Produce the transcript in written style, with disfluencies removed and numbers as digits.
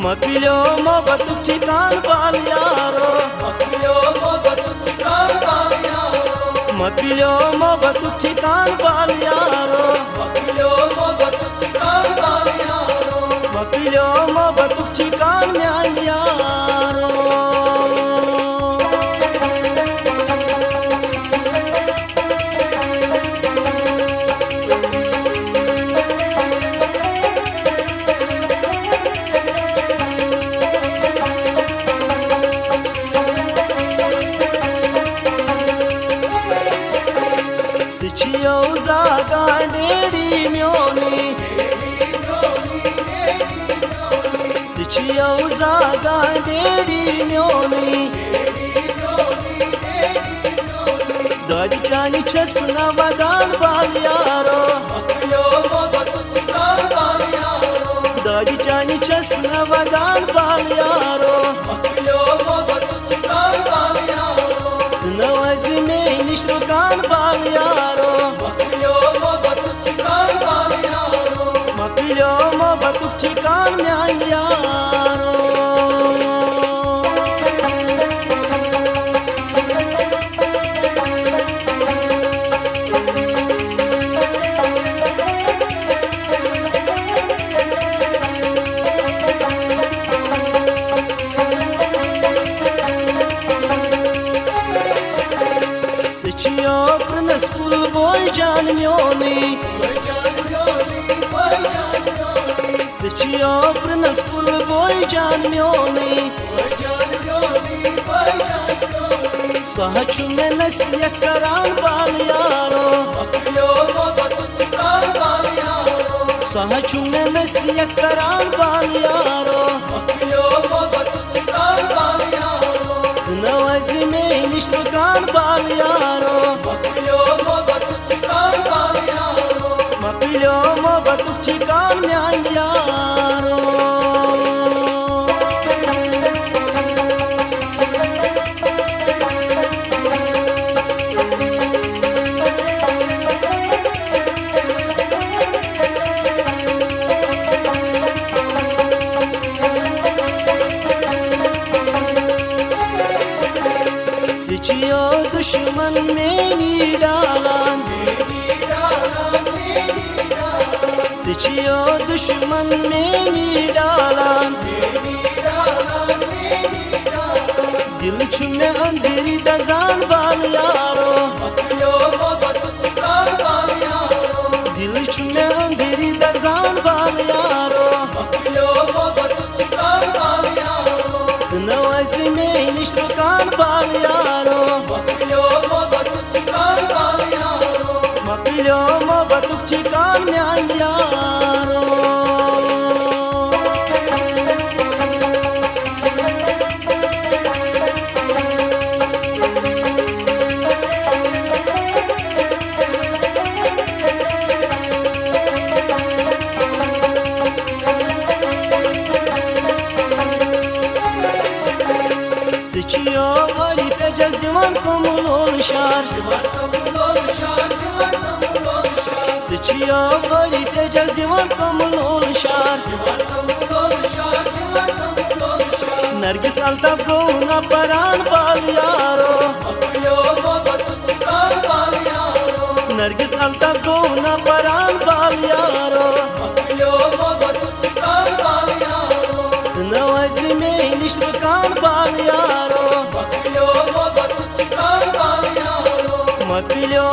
मकिलो मोहब्बत ठिकान पाल यारो, मकिलो मोहब्बत ठिकान पाल यारो, मकिलो मोहब्बत ठिकान पाल यारो, मकिलो मोहब्बत ठिकान पाल यारो, मकिलो मोहब्बत ठिकान म्यान यारो। Cicio zaga deri mioni, Cicio zaga deri mioni, Dadi chani chesna vadan bal yaro, मकिलो मोहब्बत ठिकान पाल यारो, Dadi chani chesna vadan bal yaro, मकिलो मोहब्बत ठिकान पाल यारो, Snawazi me nishrukan bal yaro, मकिलो मोहब्बत ठिकान पाल यारो, Mapilo mohbat ठिकान म्यान यारो। Cicio prnas pul boy jan mioni, वही जान योनी, वही जान योनी, Cicio prnas pul boy jan mioni, वही जान योनी, वही जान योनी, Sahachu me nasiya karan bal yaro, मकिलो मोहब्बत ठिकान पाल यारो, Sahachu me nasiya karan bal yaro, मकिलो मोहब्बत ठिकान पाल यारो, Snawazi me nishrukan bal yaro, मकिलो मोहब्बत ठिकान पाल यारो, Mapilo mohbat ठिकान म्यान यारो। Cicio दुश्मन मेनी डालान, Cicio दुश्मन मेनी डालान, दिल छुमे अंधेरी दजान बाल यारो, मकिलो मोहब्बत ठिकान पाल यारो, दिल छुमे अंधेरी दजान बाल यारो, मकिलो मोहब्बत ठिकान पाल यारो, Snawazi me nishrukan bal yaro, मकिलो मोहब्बत ठिकान पाल यारो, Mapilo mohbat ठिकान म्यान यारो। Cicio arif ecez divan komul şar, दीवान कबूल और शान, दीवान कबूल और शान, Cicio arif ecez divan komul şar, दीवान कबूल और शान, दीवान कबूल और शान, Nergis altaf gona paran bal yaro, मकिलो मोहब्बत ठिकान पाल यारो, Nergis altaf gona paran bal yaro, मकिलो मोहब्बत ठिकान पाल यारो, Snawazi me nishrukan bal yaro, मकिलो मोहब्बत ठिकान पाल यारो, Mapilo